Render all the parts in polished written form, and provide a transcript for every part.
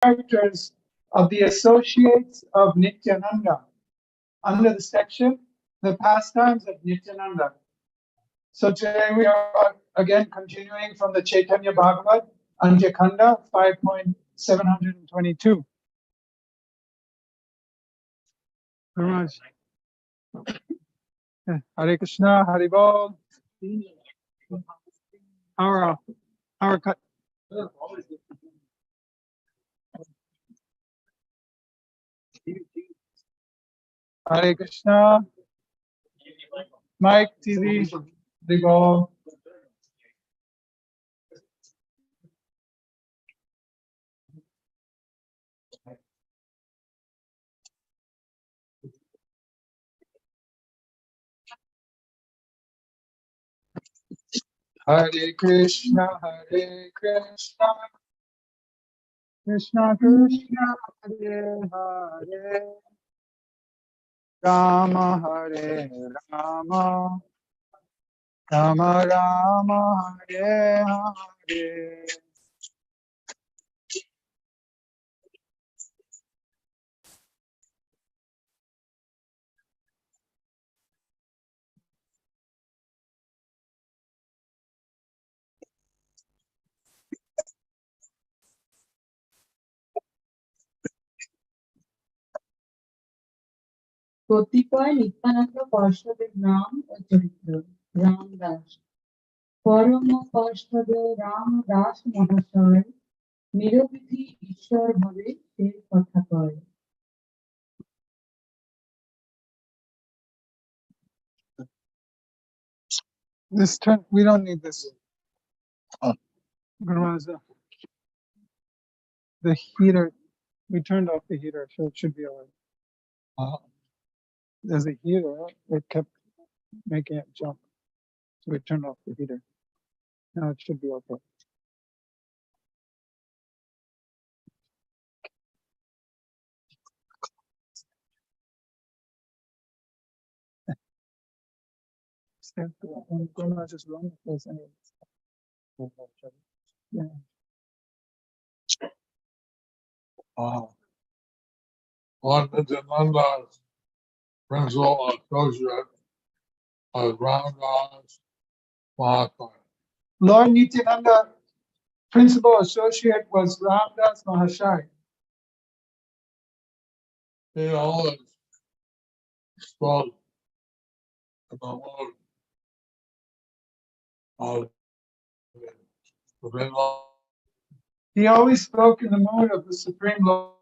characters of the associates of Nityānanda under the section, the pastimes of Nityānanda. So today we are again continuing from the Chaitanya Bhagavad, Antyakanda 5.722. Very much. Hare Krishna, Hare Bol. Our cut. Hare Krishna. Mike TV. Hare Bol. Hare Krishna, Hare Krishna, Krishna Krishna, Hare Hare, Rama Hare Rama, Rama Rama, Hare Hare. কতিপয় নিত্যানন্দ পার্ষদের নাম ও চরিত্র। রামদাস। পরম পার্ষদ রামদাস মহাশয় নিরবধি ঈশ্বর ভাবে সে কথা কয়। This turn, we don't need this. The heater, we turned off the heater, so it should be all right. There's a heater, it kept making it jump. So we turned off the heater. Now it should be okay. Just run the place anyway. Yeah. Lord Nityānanda's principal associate was Ramdas Mahasaya. Lord Nityānanda, principal associate was Ramdas Mahashai. He always spoke in the mood of the Supreme Lord. He always spoke in the mood of the Supreme Lord.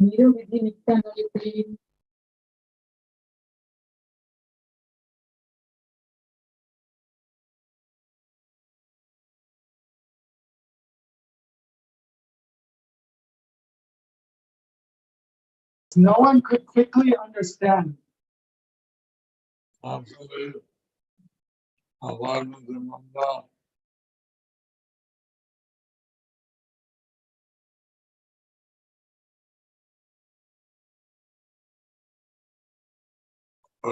নিরবধি Nityananda No one could quickly understand. Absolutely. Lord Nityānanda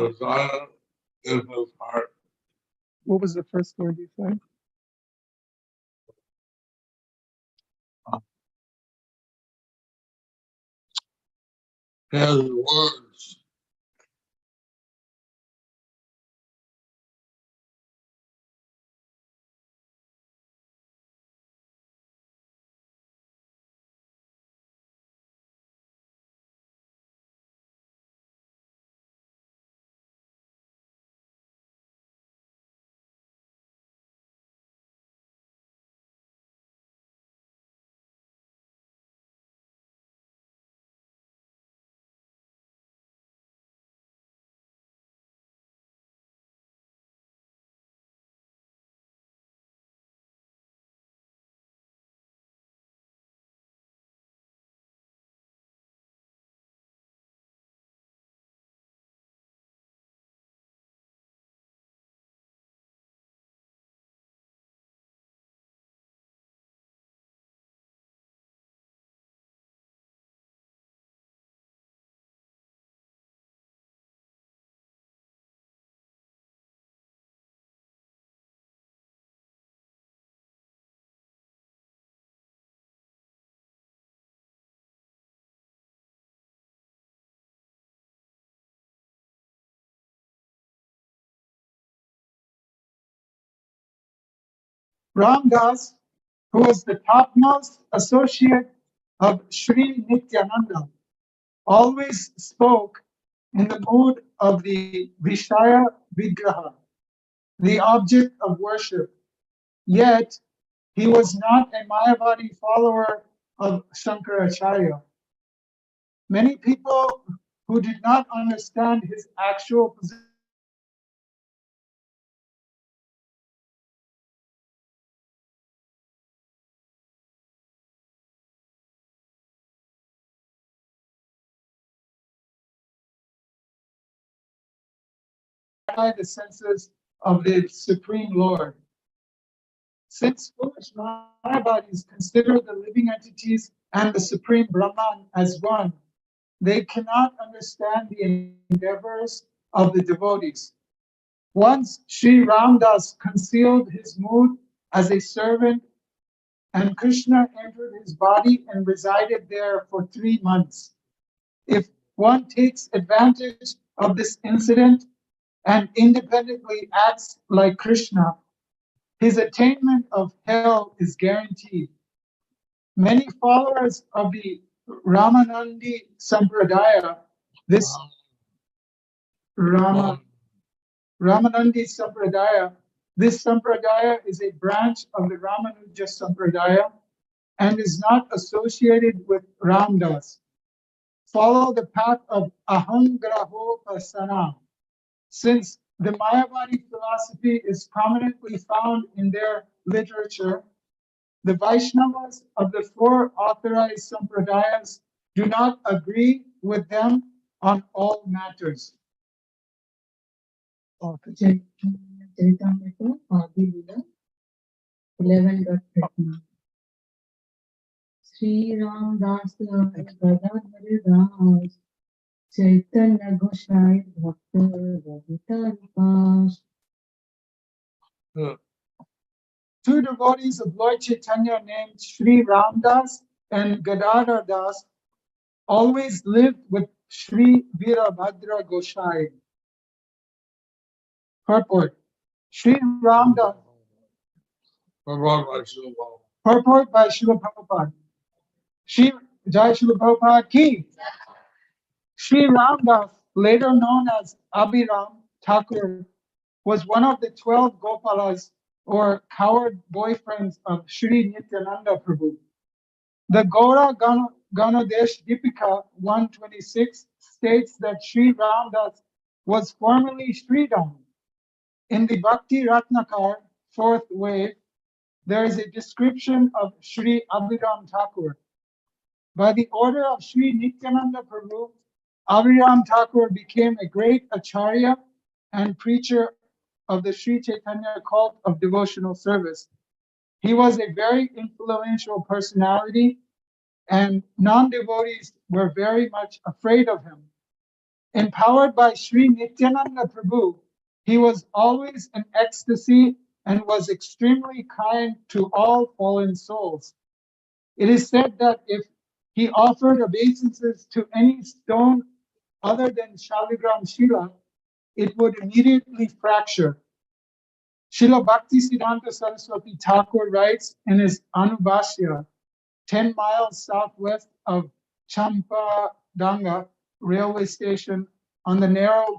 resided in his heart. What was the first word you said? His words Ram Das, who was the topmost associate of Sri Nityananda, always spoke in the mood of the Vishaya Vigraha, the object of worship. Yet, he was not a Mayavadi follower of Shankaracharya. Many people who did not understand his actual position by the senses of the Supreme Lord. Since foolish Mayavadis consider the living entities and the Supreme Brahman as one, they cannot understand the endeavors of the devotees. Once Sri Ramdas concealed his mood as a servant, and Krishna entered his body and resided there for 3 months. If one takes advantage of this incident and independently acts like Krishna, his attainment of hell is guaranteed. Many followers of the Ramanandi Sampradaya, this Ramanandi Sampradaya, this Sampradaya is a branch of the Ramanuja Sampradaya and is not associated with Ramdas. Follow the path of Ahangrahopasana. Since the Mayavadi philosophy is prominently found in their literature, the Vaishnavas of the 4 authorized Sampradayas do not agree with them on all matters. Charitamrita, Adi Lila, 11.13. Sri Ram Das Gadadhar Das Chaitanya Gosai Bhakta Ravita Vikas. 2 devotees of Lord Chaitanya named Sri Ramdas and Gadadhar Das always lived with Sri Virabhadra Gosai. Purport. Sri Ramdas. Purport by Srila Prabhupada. Jai Srila Prabhupada ki. Sri Ramdas, later known as Abhiram Thakur, was one of the 12 Gopalas, or coward boyfriends of Sri Nityānanda Prabhu. The Gaura Ganodesh Deepika 126 states that Sri Ramdas was formerly Sridham. In the Bhakti Ratnakar, 4th wave, there is a description of Sri Abhiram Thakur. By the order of Sri Nityananda Prabhu, Abhiram Thakur became a great acharya and preacher of the Sri Chaitanya cult of devotional service. He was a very influential personality, and non-devotees were very much afraid of him. Empowered by Sri Nityananda Prabhu, he was always in ecstasy and was extremely kind to all fallen souls. It is said that if he offered obeisances to any stone other than Shaligram Shila, it would immediately fracture. Srila Bhaktisiddhanta Saraswati Thakur writes in his Anubhashya, 10 miles southwest of Champadanga railway station on the narrow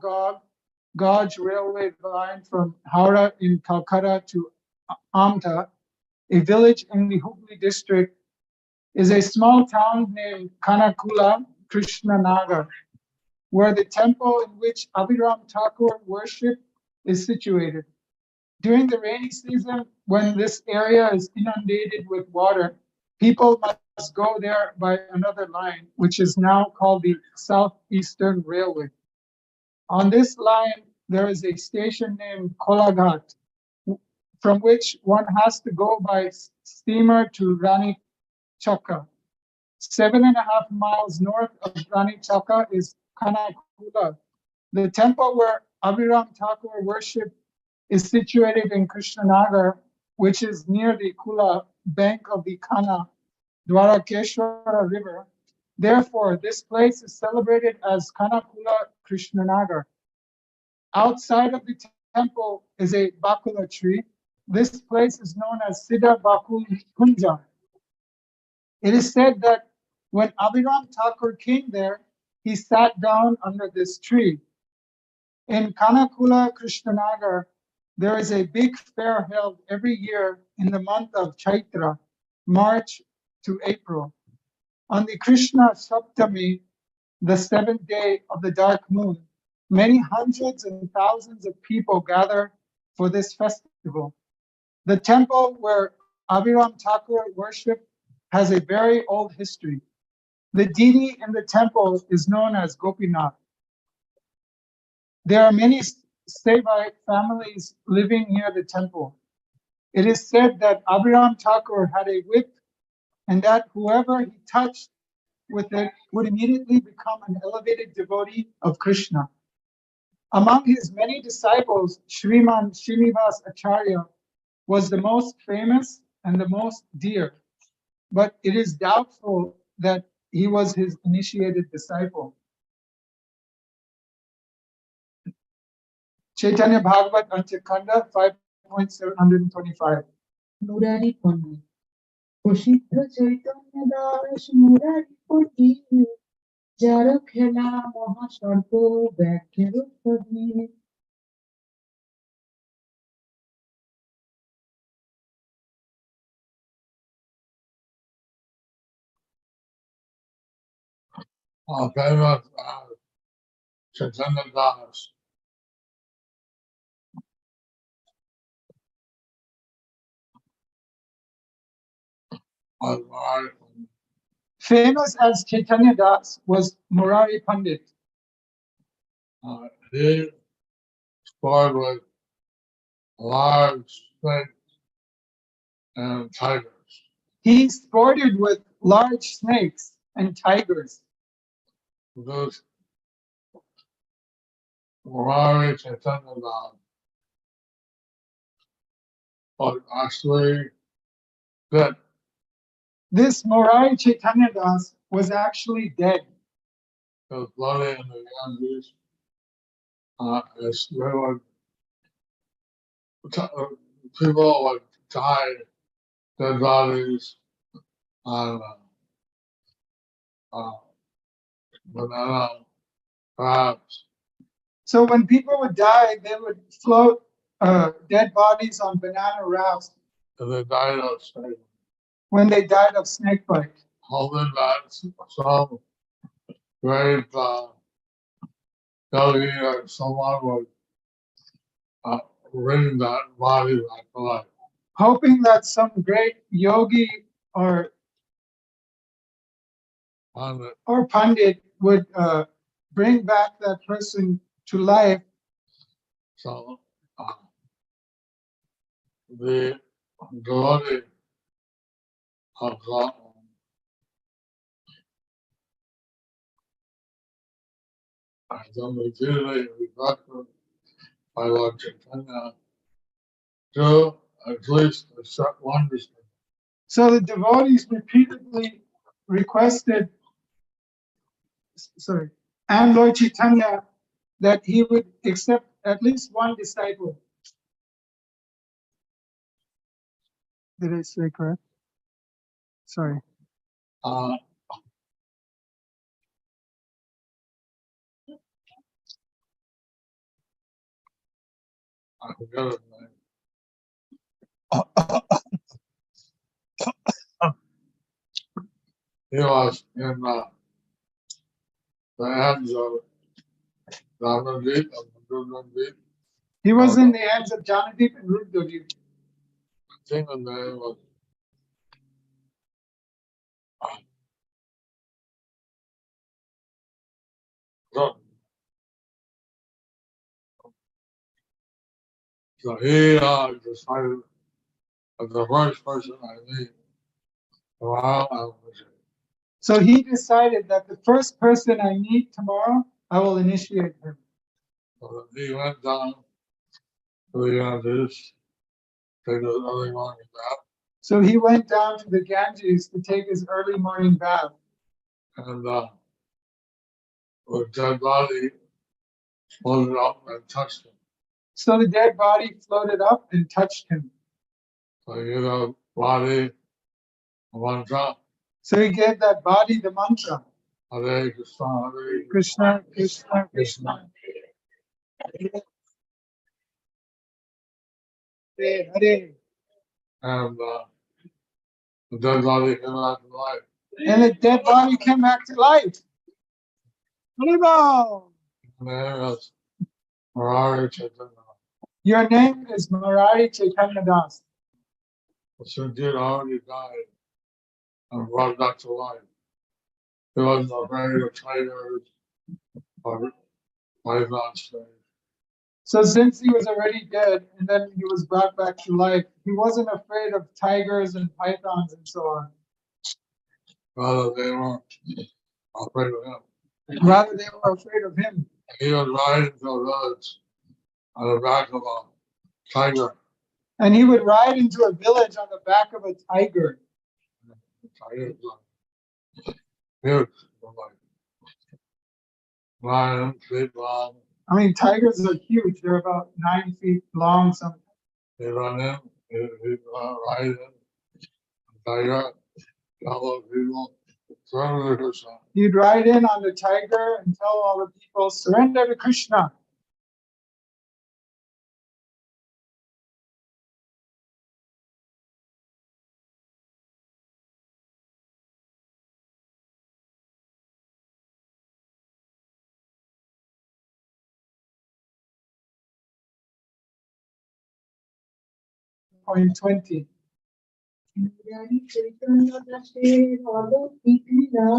gauge railway line from Howrah in Calcutta to Amta, a village in the Hooghly district, is a small town named Kanakula Krishnanagar, where the temple in which Abhiram Thakur worshipped is situated. During the rainy season, when this area is inundated with water, people must go there by another line, which is now called the Southeastern Railway. On this line, there is a station named Kolaghat, from which one has to go by steamer to Rani Chaka. 7.5 miles north of Rani Chaka is Kanakula. The temple where Abhiram Thakur worshipped is situated in Krishnanagar, which is near the Kula bank of the Kana Dwarakeshwara river. Therefore, this place is celebrated as Kanakula Krishnanagar. Outside of the temple is a bakula tree, This place is known as Siddha Bakul Kunja. It is said that when Abhiram Thakur came there, he sat down under this tree. In Kanakula, Krishnanagar, there is a big fair held every year in the month of Chaitra, March to April. On the Krishna Saptami, the seventh day of the dark moon, many hundreds and thousands of people gather for this festival. The temple where Abhiram Thakur worshipped has a very old history. The deity in the temple is known as Gopinath. There are many Sevite families living near the temple. It is said that Abhiram Thakur had a whip and that whoever he touched with it would immediately become an elevated devotee of Krishna. Among his many disciples, Sriman Srinivas Acharya was the most famous and the most dear, but it is doubtful that he was his initiated disciple. Chaitanya Bhagavat Anchakanda 5.725. Murari Pandit. প্রসিদ্ধ চৈতন্য দাস মুরারি পণ্ডিত যার খেলা মহাসর্প ব্যাঘ্যের Sadip. Famous Chaitanya Das was Murari. Famous as Chaitanya Das was Murari Pandit. He scored with large snakes and tigers. He sported with large snakes and tigers. This Murari Chaitanya Das was actually dead. This Murari Chaitanya Das was actually dead. It was bloody in the Ganges. They would, people would tie dead bodies on banana wraps. So when people would die, they would float dead bodies on banana rafts And they died of snake. when they died of snake bite. Holding that some great yogi or someone would bring that body back to life. Hoping that some great yogi or Pandit would bring back that person to life. So the devotee of the repeatedly requested by Lord Chaitanya to at least accept one distinction. So the devotees repeatedly requested, and Lord Chaitanya that he would accept at least one disciple. Did I say correct? Sorry. I forget his name. He was in the ends of Ramandeep and Madhurandeep. He was in the ends of Janadeep and Rudodip. I think the name was so he decided that the first person I meet tomorrow I will visit. So he decided that the first person I meet tomorrow, I will initiate him. So he went down to the Ganges, take his early morning bath, So he went down to the Ganges to take his early morning bath. and the dead body floated up and touched him. So the dead body floated up and touched him. So he gave the body a mantra. So he gave that body the mantra. Hare Krishna, Hare Krishna, Krishna, Krishna. Hare, Hare. And the dead body came back to life. And the dead body came back to life. Haribol. And then is Murari Chaitanya. Your name is Murari Chaitanya Das. Since he had already died and brought back to life, he wasn't afraid of tigers or pythons. So since he was already dead and then he was brought back to life, he wasn't afraid of tigers and pythons and so on. Rather, they weren't afraid of him. Rather, they were afraid of him. He would ride into a village on the back of a tiger. And he would ride into a village on the back of a tiger. The tiger was huge, like 9 feet long. I mean, tigers are huge. They're about 9 feet long. He run in, he'd ride in, the tiger, tell the people, surrender to Krishna. He'd ride in on the tiger and tell all the people, surrender to Krishna. Point 20. Murari Chaitanya দাসের অলৌকিক লীলা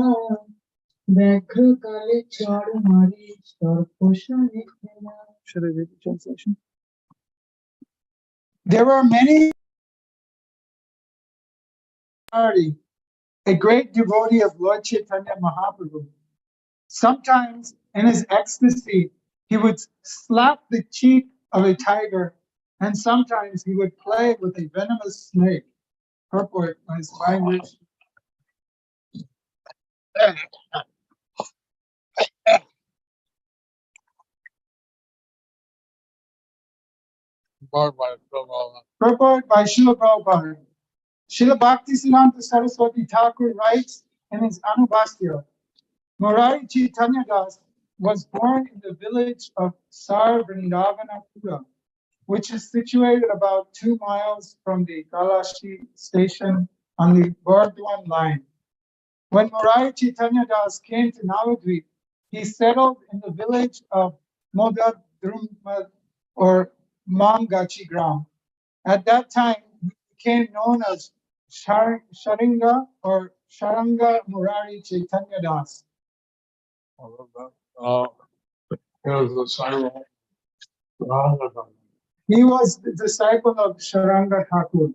ব্যাঘ্রকালে চড় মারে সর্পশনে খেলা। Should I read the translation? There were many, a great devotee of Lord Chaitanya Mahaprabhu. Sometimes in his ecstasy, he would slap the cheek of a tiger, and sometimes he would play with a venomous snake. Purport by his language. Purport by Srila Prabhupada. Srila Bhaktisiddhanta Saraswati Thakur writes in his Anubhasya, Murari Chaitanya Das was born in the village of Sar Vrindavanapura, which is situated about 2 miles from the Kalashi station on the Burdwan line. When Murari Chaitanya Das came to Navadvip, he settled in the village of Modadrumad or Mangachi Gram. At that time, he became known as Sharinga or Sharanga Murari Chaitanya Das. He was the disciple of Sharanga Thakur.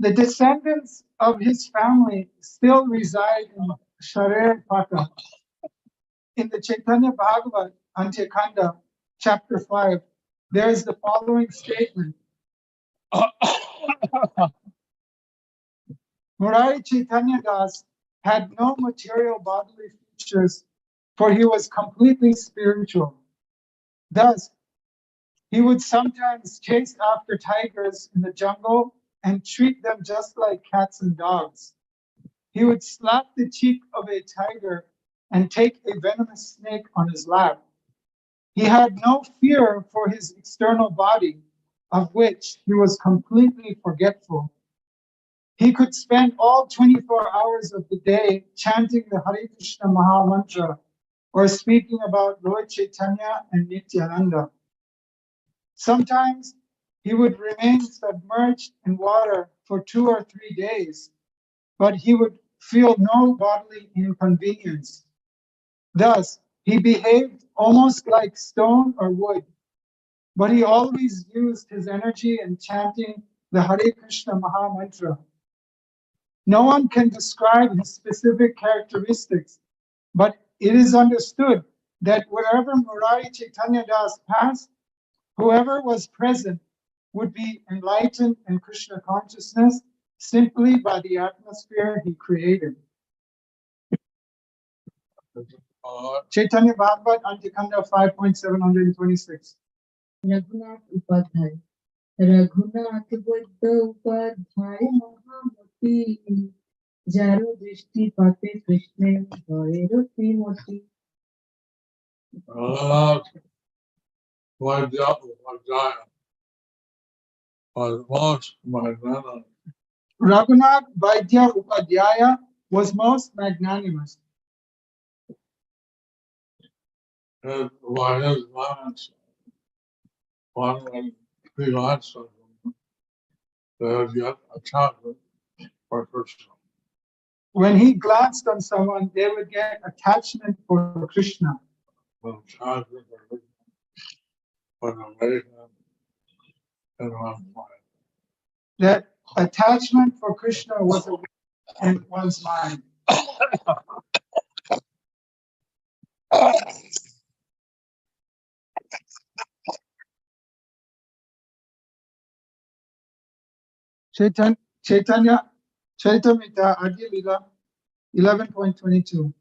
The descendants of his family still reside in Sharer Pata. In the Chaitanya Bhagavat, Antyakanda, chapter 5, there is the following statement. Murari Chaitanya Das had no material bodily features, for he was completely spiritual. Thus, he would sometimes chase after tigers in the jungle and treat them just like cats and dogs. He would slap the cheek of a tiger and take a venomous snake on his lap. He had no fear for his external body, of which he was completely forgetful. He could spend all 24 hours of the day chanting the Hare Krishna Maha Mantra or speaking about Lord Chaitanya and Nityānanda. Sometimes he would remain submerged in water for 2 or 3 days, but he would feel no bodily inconvenience. Thus, he behaved almost like stone or wood, but he always used his energy in chanting the Hare Krishna Maha Mantra. No one can describe his specific characteristics, but it is understood that wherever Murari Chaitanya Das passed, whoever was present would be enlightened in Krishna consciousness simply by the atmosphere he created. Chaitanya Bhagavat, Antyakanda 5.726. Raghunath Upadhyay Raghunath Buddha Upadhyay महामती जारो दृष्टि पाते कृष्ण भय रतिमती Raghunath Vaidya Raghunath Vaidya was most magnanimous. Upadhyaya was most magnanimous. And by his glance, one would be lots of them. They had yet attachment for Krishna. When he glanced on someone, they would get attachment for Krishna. When attachment for Krishna was awakened in one's mind. That attachment for Krishna was in one's mind. Chaitanya Charitamrita Adya Lila 11.22.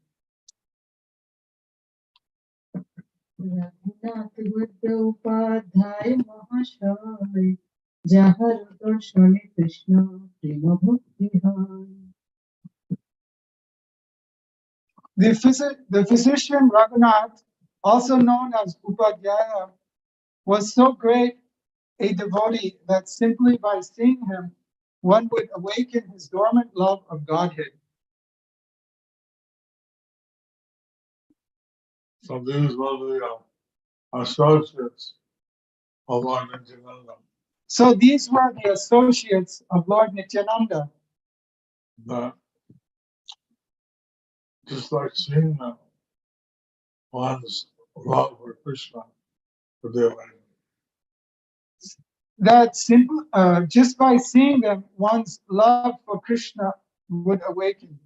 Raghunath Buddha Upadhyay महाशय जाहर दर्शने कृष्ण प्रेम भक्ति हाय The physician Raghunath, also known as Upadhyaya, was so great a devotee that simply by seeing him, one would awaken his dormant love of Godhead. So these were the associates of Lord Nityānanda. So these were the associates of Lord Nityānanda. That just like seeing them, one's love for Krishna would be awakened. That simple, just by seeing them, one's love for Krishna would awaken.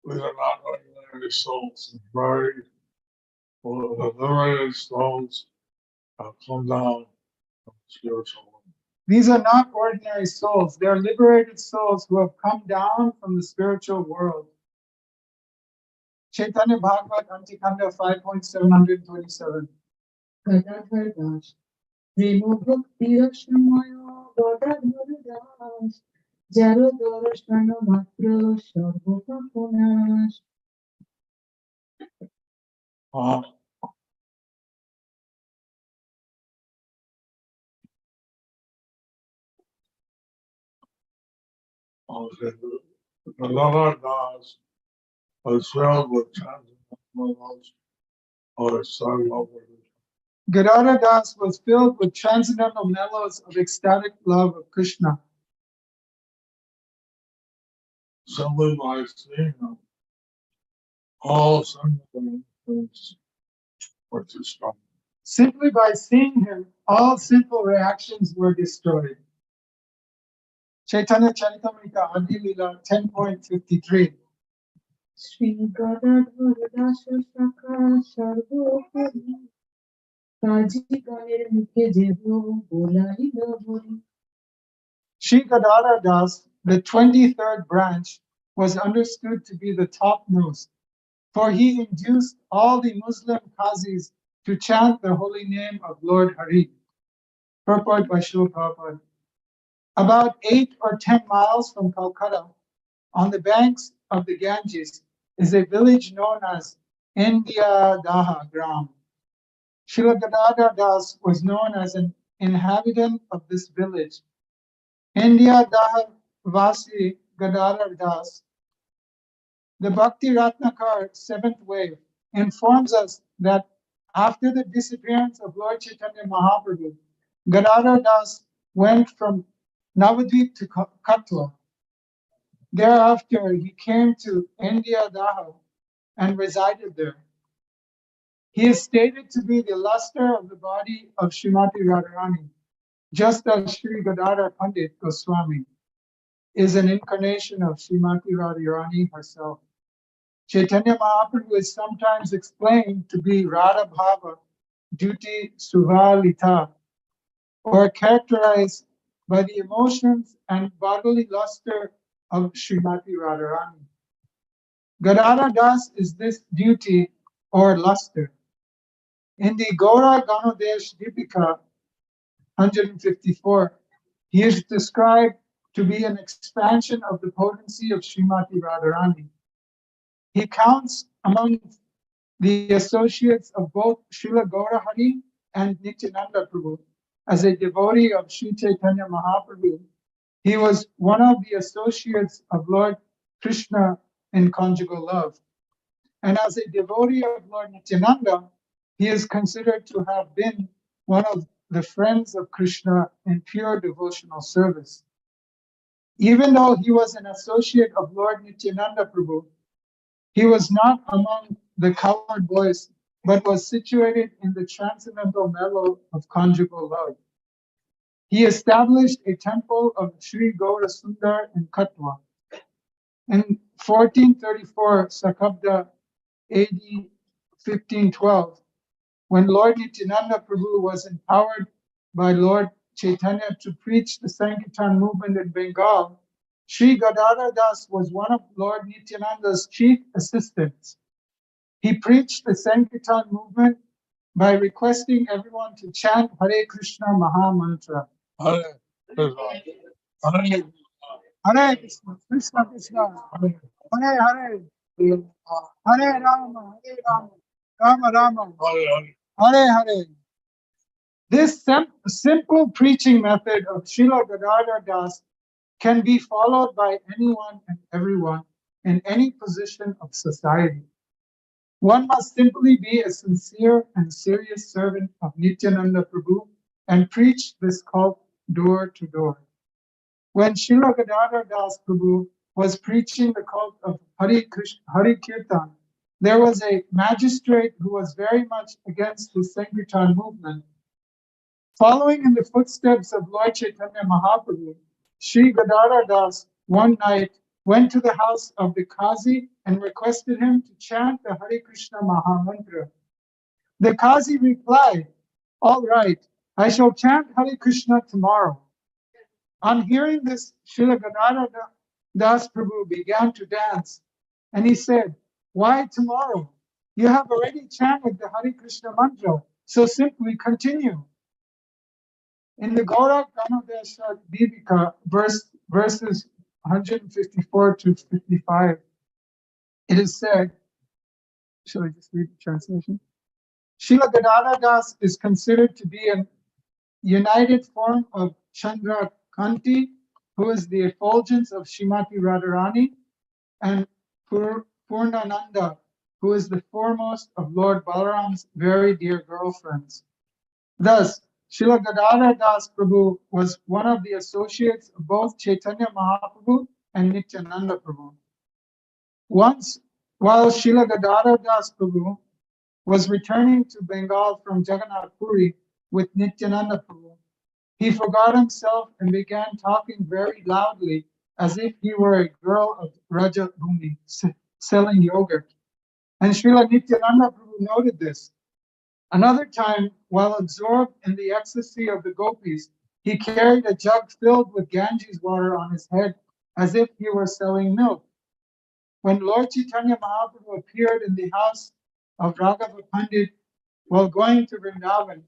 These are not ordinary souls. Very liberated souls have come down from the spiritual world. These are not ordinary souls. They are liberated souls who have come down from the spiritual world. Chaitanya Bhagavat Antikanda 5.727. Gadadhar दास प्रेम भक्ति रसमय गदाधर दास जारो दर्शन मात्र सर्व Papanash Okay, the Lord Das was filled with transcendental or sun love. Gadara Das was filled with transcendental mellows of ecstatic love of Krishna. Simply by seeing them, all sinful things were destroyed. Simply by seeing him, all sinful reactions were destroyed. Chaitanya Charitamrita Adi Lila 10.53. Shri Gadadhar दास सखा सर्वोपरि काजी गणेर मुखे जेहो बोलाइल Hari Sri Gadara Das, the 23rd branch, was understood to be the topmost, for he induced all the Muslim Qazis to chant the holy name of Lord Hari. Purport by Srila Prabhupada. About 8 or 10 miles from Calcutta, on the banks of the Ganges, is a village known as India Daha Gram. Srila Gadadhar Das was known as an inhabitant of this village. India Daha Vasi Gadadhar Das. The Bhakti Ratnakar 7th wave informs us that after the disappearance of Lord Chaitanya Mahaprabhu, Gadadhar Das went from Navadvip to Katwa. Thereafter, he came to India Daha and resided there. He is stated to be the luster of the body of Srimati Radharani, just as Sri Gadadhar Pandit Goswami is an incarnation of Srimati Radharani herself. Chaitanya Mahaprabhu is sometimes explained to be Radha Bhava Duti Suvalita, or characterized by the emotions and bodily luster of Srimati Radharani. Gadadhar Das is this duty or luster. In the Gaura Ganodesh Dipika, 154. He is described to be an expansion of the potency of Srimati Radharani. He counts among the associates of both Srila Gaurahari and Nityananda Prabhu. As a devotee of Sri Chaitanya Mahaprabhu, he was one of the associates of Lord Krishna in conjugal love. And as a devotee of Lord Nityananda, he is considered to have been one of the friends of Krishna in pure devotional service. Even though he was an associate of Lord Nityananda Prabhu, he was not among the colored boys, but was situated in the transcendental mellow of conjugal love. He established a temple of Sri Gaura Sundar in Katwa. In 1434, Sakabda AD 1512, when Lord Nityananda Prabhu was empowered by Lord Chaitanya to preach the Sankirtan movement in Bengal, Sri Gadadhar Das was one of Lord Nityananda's chief assistants. He preached the Sankirtan movement by requesting everyone to chant Hare Krishna Maha Mantra. Hare Krishna. Hare Hare Krishna, Krishna Krishna, Hare Hare, Hare Rama, Hare Rama, Rama Rama, Hare. Hare Hare. This simple preaching method of Srila Gadadhar Das can be followed by anyone and everyone in any position of society. One must simply be a sincere and serious servant of Nityananda Prabhu and preach this cult door to door. When Srila Gadadhar Das Prabhu was preaching the cult of Hari Kirtan, there was a magistrate who was very much against the Sankirtan movement. Following in the footsteps of Lord Chaitanya Mahaprabhu, Sri Gadadhar Das one night went to the house of the Qazi and requested him to chant the Hare Krishna Maha Mantra. The Qazi replied, "All right, I shall chant Hare Krishna tomorrow." On hearing this, Srila Gadadhar Das Prabhu began to dance, and he said, "Why tomorrow? You have already chanted the Hare Krishna mantra, so simply continue." In the Gaura Ganodesha Dipika, verses 154 to 55, it is said, shall I just read the translation? Srila Gadadhar Das is considered to be a united form of Chandra Kanti, who is the effulgence of Srimati Radharani, and Purnananda, who is the foremost of Lord Balaram's very dear girlfriends. Thus, Srila Gadadhar Das Prabhu was one of the associates of both Chaitanya Mahaprabhu and Nityananda Prabhu. Once, while Srila Gadadhar Das Prabhu was returning to Bengal from Jagannath Puri with Nityananda Prabhu, he forgot himself and began talking very loudly as if he were a girl of Raja Bhumi selling yogurt. And Srila Nityananda Prabhu noted this. Another time, while absorbed in the ecstasy of the gopis, he carried a jug filled with Ganges water on his head as if he were selling milk. When Lord Chaitanya Mahaprabhu appeared in the house of Raghava Pandit while going to Vrindavan,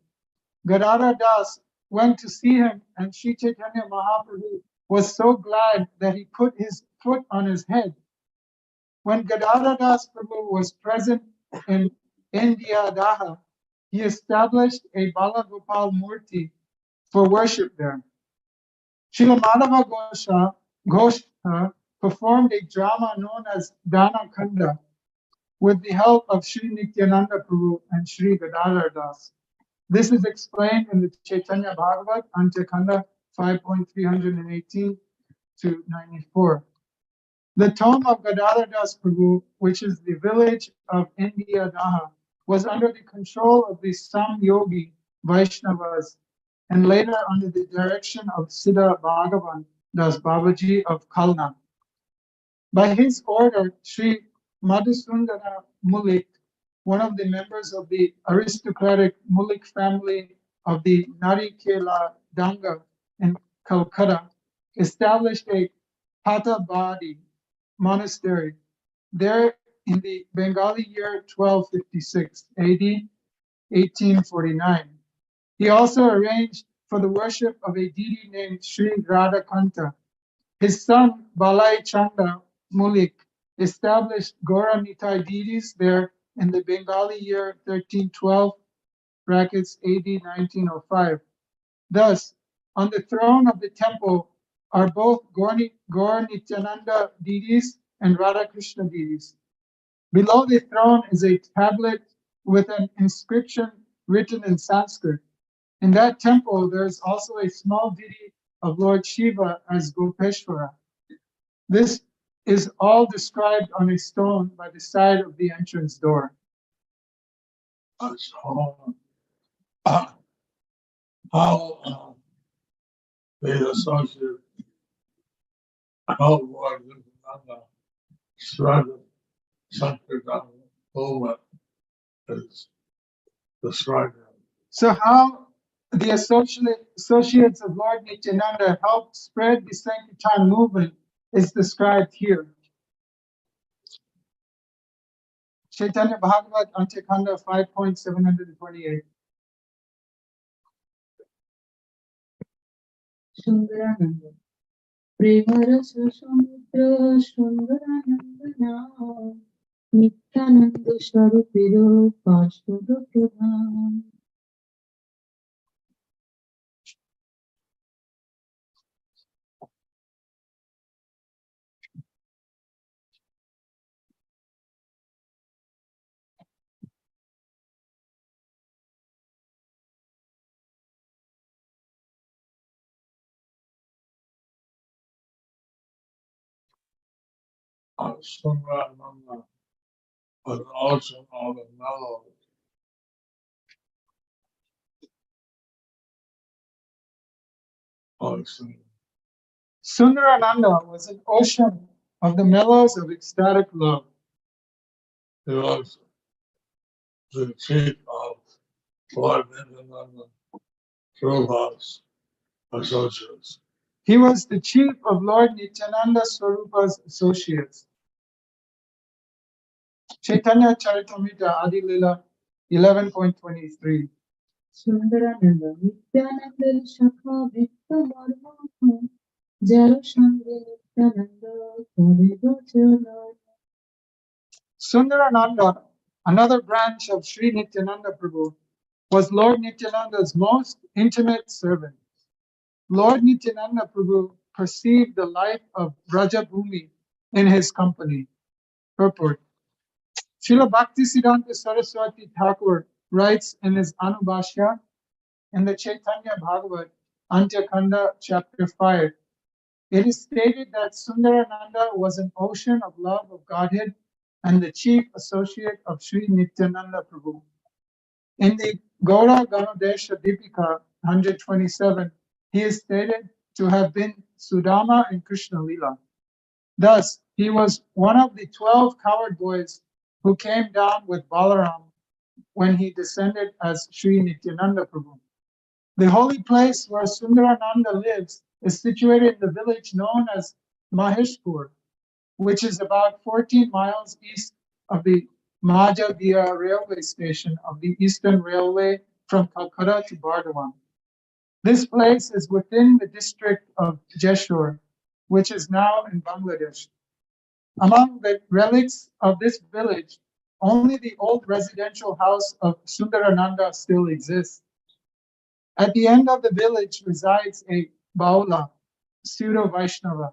Gadadhar Das went to see him, and Sri Chaitanya Mahaprabhu was so glad that he put his foot on his head. When Gadadhar Das Prabhu was present in Nityānanda, he established a Bala Gopal Murti for worship there. Srila Madhava Gosha performed a drama known as Dana Kanda with the help of Sri Nityananda Prabhu and Sri Gadadhar Das. This is explained in the Chaitanya Bhagavat, Antyakanda 5.318 to 94. The tomb of Gadadhar Das Prabhu, which is the village of Nityānanda, was under the control of the Samyogi Vaishnavas and later under the direction of Siddha Bhagavan Das Babaji of Kalna. By his order, Sri Madhusundara Mulik, one of the members of the aristocratic Mulik family of the Narikela Danga in Calcutta, established a Patabadi monastery there in the Bengali year 1256 AD 1849. He also arranged for the worship of a deity named Sri Radhakanta. His son Balai Chanda Mulik established Gora Nitai deities there in the Bengali year 1312 brackets AD 1905. Thus, on the throne of the temple are both Gaur Nityānanda deities and Radhakrishna deities. Below the throne is a tablet with an inscription written in Sanskrit. In that temple, there is also a small deity of Lord Shiva as Gopeshwara. This is all described on a stone by the side of the entrance door. So, how they associate how Lord Nityānanda started Sankirtan movement is described. So how the associates of Lord Nityānanda helped spread the Sankirtan movement is described here. Chaitanya Bhagavat Antyakanda 5.728. Sundarananda. Premarasa samudra Sundaranandana Nityānanda Swarupiro Pashvada Pradhan. Sundarananda was also of the mellow. Sundarananda was an ocean of the mellows of ecstatic love. He was the chief of Lord Nityānanda Prabhupada's associates. He was the chief of Lord Nityananda Swarupa's associates. Chaitanya Charitamrita Adi Lila 11.23. Sundarananda Nityānanda Shakha Vitta Marma Jara Shange Nityānanda Kariva Chala. Sundarananda, another branch of Sri Nityananda Prabhu, was Lord Nityananda's most intimate servant. Lord Nityananda Prabhu perceived the life of Brajabhumi in his company. Purport. Srila Bhaktisiddhanta Saraswati Thakur writes in his Anubhashya in the Chaitanya Bhagavat, Antyakanda, chapter 5. It is stated that Sundarananda was an ocean of love of Godhead and the chief associate of Sri Nityananda Prabhu. In the Gaura Ganodesha Dipika 127, he is stated to have been Sudama in Krishna Lila. Thus, he was one of the 12 coward boys who came down with Balaram when he descended as Sri Nityananda Prabhu. The holy place where Sundarananda lives is situated in the village known as Maheshpur, which is about 14 miles east of the Majavia railway station of the Eastern Railway from Calcutta to Bardhaman. This place is within the district of Jeshore, which is now in Bangladesh. Among the relics of this village, only the old residential house of Sundarananda still exists. At the end of the village resides a Baula, pseudo-Vaishnava.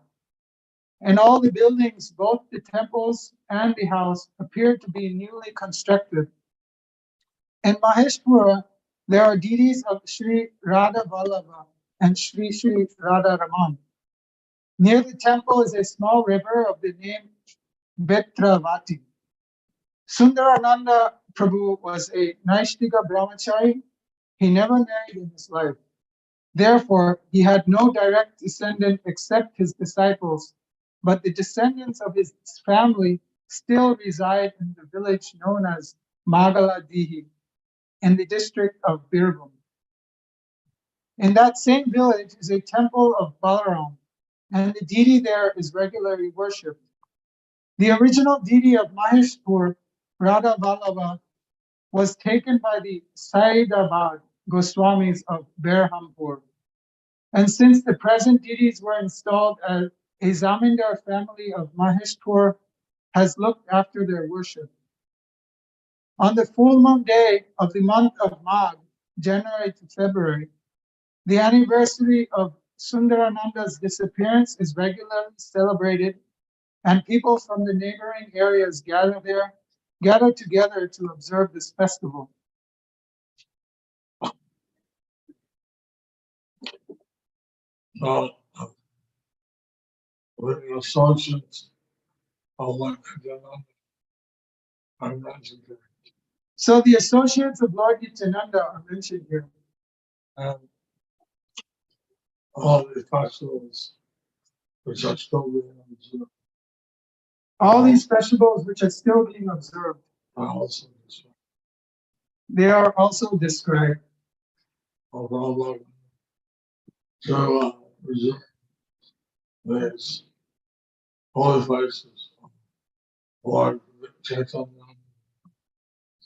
And all the buildings, both the temples and the house, appear to be newly constructed. In Maheshpura, there are deities of Sri Radha Vallabha and Sri Sri Radha Raman. Near the temple is a small river of the name Betravati. Sundarananda Prabhu was a Naishtika brahmachari. He never married in his life. Therefore, he had no direct descendant except his disciples, but the descendants of his family still reside in the village known as Magaladihi in the district of Birbhum. In that same village is a temple of Balaram, and the deity there is regularly worshipped. The original deity of Maheshpur, Radha Vallabha, was taken by the Saidabad Goswamis of Berhampur. And since the present deities were installed, a Zamindar family of Maheshpur has looked after their worship. On the full moon day of the month of Magh, January to February, the anniversary of Sundarananda's disappearance is regularly celebrated, and people from the neighboring areas gather together to observe this festival. So, with the associates of Lord Nityananda, I mentioned it, So the associates of Lord Nityānanda are mentioned here. and all the festivals which are still being observed All these festivals which are still being observed, are also described. they are also described. Although Lord, to reserve these holy places, Lord Chaitanya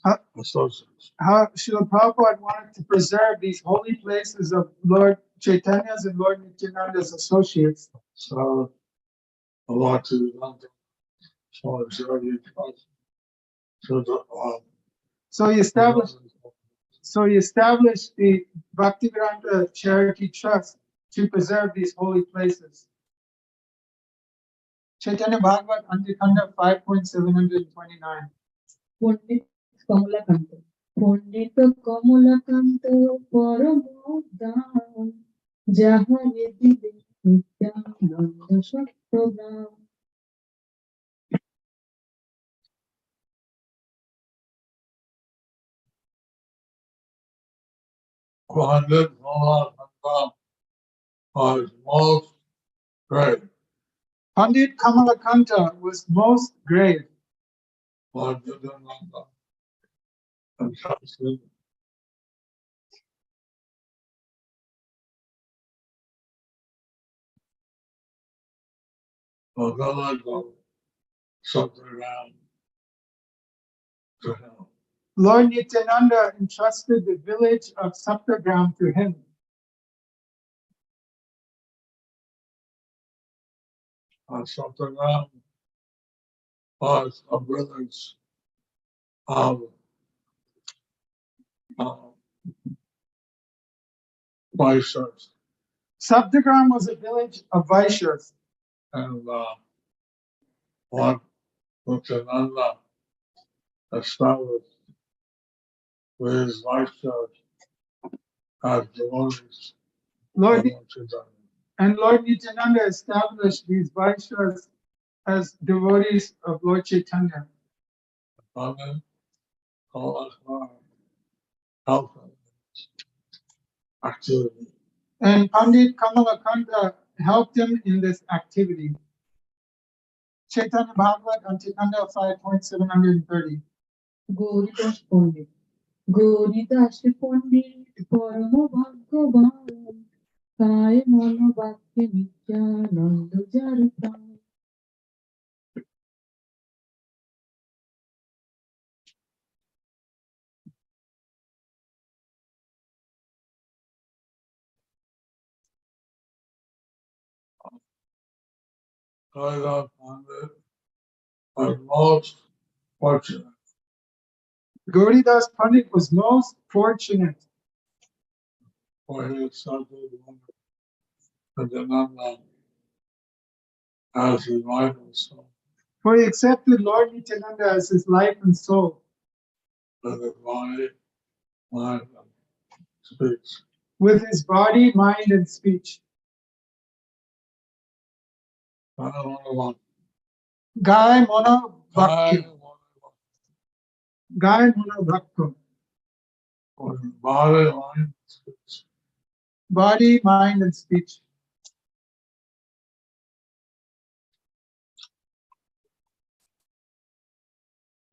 Huh? associates. How Srila Prabhupada wanted to preserve these holy places of Lord Chaitanya's and Lord Nityananda's associates. So, a lot to so it's already to the So he established the Bhaktivedanta Charity Trust to preserve these holy places. Chaitanya Bhagavat Antikanda 5.729. পণ্ডিত কমলাকান্ত পণ্ডিত কমলাকান্ত পরম দান যাহারে দিবে Nityananda সত্যদান Pandit Kamalakanta was most great. Pandit Kamalakanta was most grave. Lord Nityananda entrusted the village of Satygram to him. Lord Nityananda entrusted the village of Saptagram to him. Satygram was a village of Vaishyas, Saptagram was a village of Vaishyas, and Lord Nityananda established these Vaishyas as devotees Lord, of Lord Chaitanya. and Lord Nityananda established these Vaishyas as devotees of Lord Chaitanya. Pandit Kamalakanta helped him activity. And Pandit Kamalakanta helped him in this activity. Chaitanya Bhagavat Antikanda 5.730. Gouridas পণ্ডিত গৌরীদাস পণ্ডিত পরম ভাগ্যবান কায় মন বাক্যে নিত্যানন্দ যার প্রাণ Kaligata Pandit was most fortunate, Gauridas Pandit was most fortunate, for he accepted Nityananda as his life and soul, for he accepted Lord Nityananda as his life and soul, with his body, mind, and speech. with his body, mind, and speech. Gai Mono Bhakti. Gai Mono Bhakti. With his body, mind, and speech. Body, mind, and speech.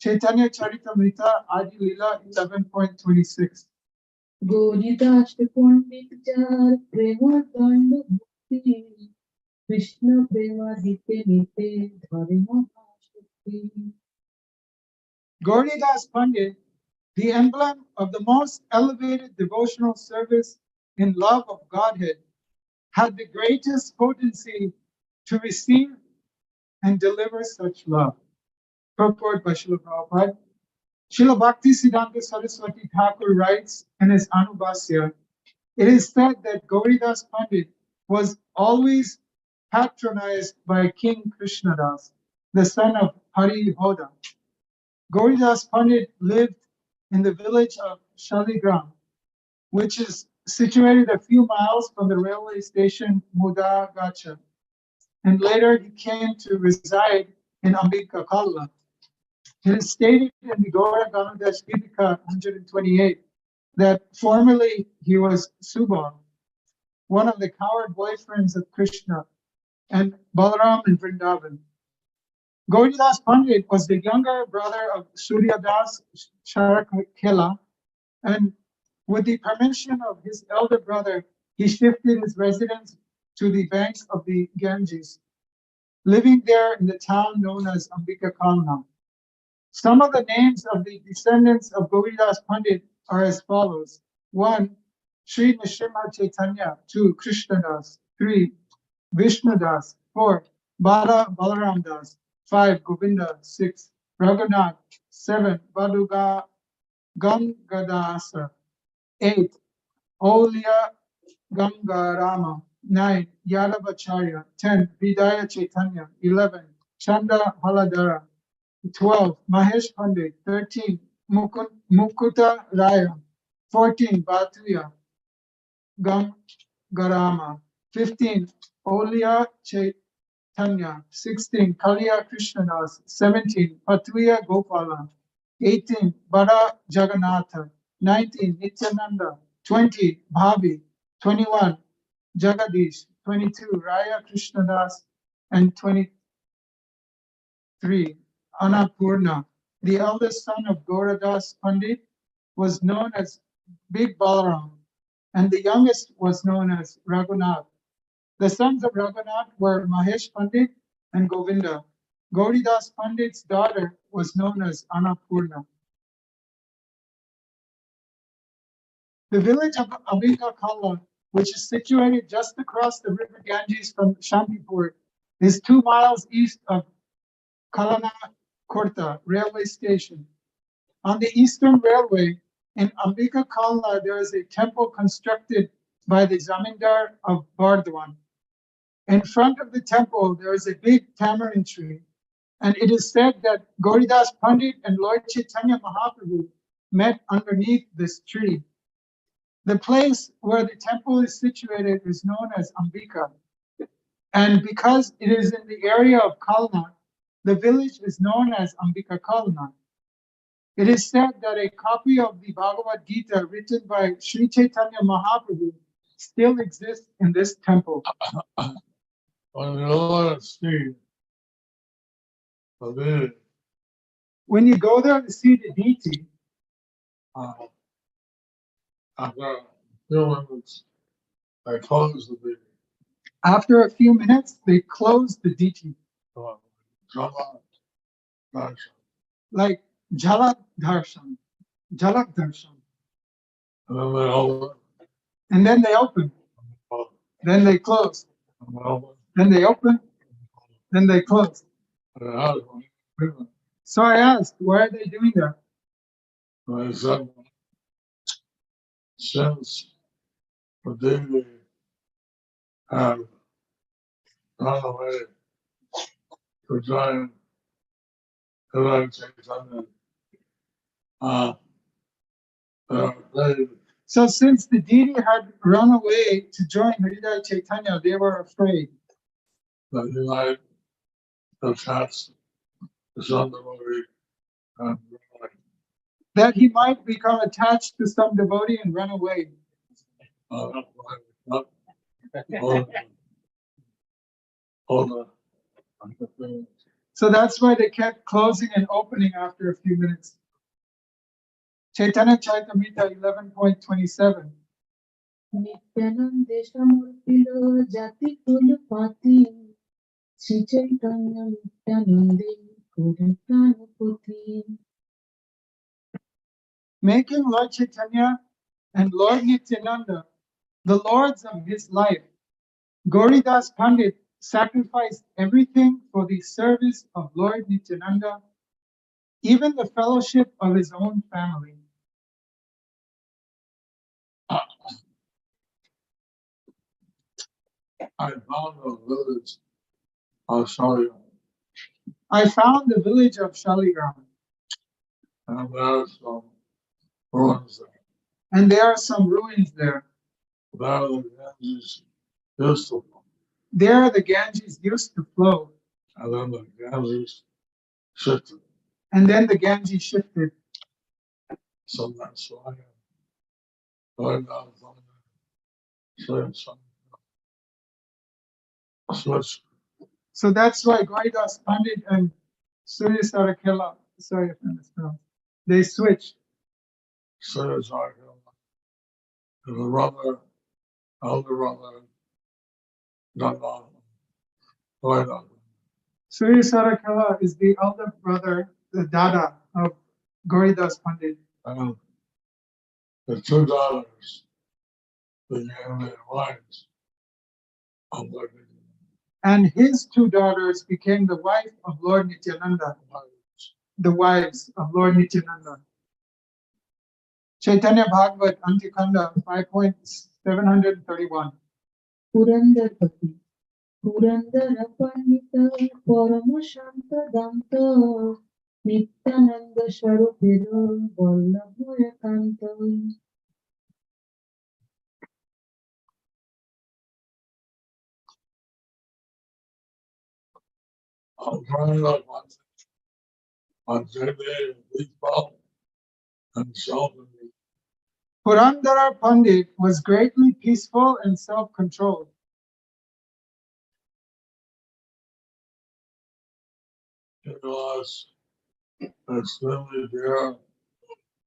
Chaitanya Charitamrita Adi Lila 11.26. Gouridas পণ্ডিত যার প্রেম দণ্ড ভক্তি কৃষ্ণ প্রেমা দিতে নিতে ধরে মহাশক্তি Gauridas Pandit the emblem of the most elevated devotional service in love of Godhead, had the greatest potency to receive and deliver such love. Purport by Srila Prabhupada. Srila Bhakti Siddhanta Saraswati Thakur writes in his Anubhasya, it is said that Gauridas Pandit was always patronized by King Krishnadas, the son of Hari Hoda. Gauridas Pandit lived in the village of Shaligram, which is situated a few miles from the railway station Mudagacha. And later he came to reside in Ambika Kalla. It is stated in the Gaura Ganudash Gita 128 that formerly he was Subal, one of the coward boyfriends of Krishna and Balaram in Vrindavan. Gauridas Pandit was the younger brother of Suryadas Charakela, and with the permission of his elder brother, he shifted his residence to the banks of the Ganges, living there in the town known as Ambika Kalna. Some of the names of the descendants of Gauridas Pandit are as follows. 1. Sri Nrsimha Chaitanya. 2. Krishnadas. 3. Vishnudas. 4. Balaram Das. 5. Govinda. 6. Raghunath. 7. Baduga Gangadasa. 8. Olya Gangarama. 9. Yadavacharya. 10. Vidya Chaitanya. 11. Chanda Haladara. 12. Mahesh Pandit. 13. Mukuta Raya. 14. Bhatuya Gangarama. 15. Olya Chaitanya. 16. Kaliya Krishnadas. 17. Patuya Gopala. 18. Bada Jagannatha. 19. Nityānanda. 20. Bhavi. 21. Jagadish. 22. Raya Krishnadas. And 23. Annapurna. The eldest son of Gauradas Pandit was known as Big Balaram, and the youngest was known as Raghunath. The sons of Raghunath were Mahesh Pandit and Govinda. Gauridas Pandit's daughter was known as Annapurna. The village of Ambika Kalla, which is situated just across the river Ganges from Shantipur, is 2 miles east of Kalana Korta railway station. On the Eastern Railway in Ambika Kalla, there is a temple constructed by the Zamindar of Bardwan. In front of the temple, there is a big tamarind tree, and it is said that Gauridas Pandit and Lord Chaitanya Mahaprabhu met underneath this tree. The place where the temple is situated is known as Ambika, and because it is in the area of Kalna, the village is known as Ambika Kalna. It is said that a copy of the Bhagavad Gita written by Sri Chaitanya Mahaprabhu still exists in this temple. When you go there to see the deity, after a few minutes, they close the deity. Like Jalak Darshan. Jalak Darshan. And then they open. Then they close. Then they open. Then they close. So I asked, why are they doing that? Since the day they have gone away to join Lord Chaitanya, they're afraid So since the deity had run away to join Hridaya Chaitanya, they were afraid that he might attach to some devotee and run away. that he might become attached to some devotee and run away. So that's why they kept closing and opening after a few minutes. Chaitanya Chaitamrita 11.27. Nityānanda Samurtiro Jati Kulapati Sri Chaitanya Nityānanda Kudatanupati. making Lord Chaitanya and Lord Nityananda the lords of his life. Gauridas Pandit sacrificed everything for the service of Lord Nityananda, even the fellowship of his own family. I found a village of Shaligram, I found the village of Shaligram, and there's some ruins there. and there are some ruins there. There the Ganges used to flow, There the Ganges used to flow, and then the Ganges shifted. and then the Ganges shifted. So that's why going down from there, switch. So that's why Gauridas Pandit and Surya Sarakela, sorry if I mispronounced, they switched. So it's like the brother, elder brother, Nanda, going on. Surya Sarakela is the elder brother, the Dada of Gauridas Pandit. And the two daughters became the wives of Lord Nityananda. And his two daughters became the wife of Lord Nityananda, the wives of Lord Nityananda. Chaitanya Bhagavat Antikanda 5.731. Purandarpati, Purandara Pandita, Parama Shanta Danta, Nityānanda Sharupira, Vallabhaya Kanta. I'm trying to on JB, Leafball, and Sheldon. Purandara Pandit was greatly peaceful and self-controlled. He was extremely dear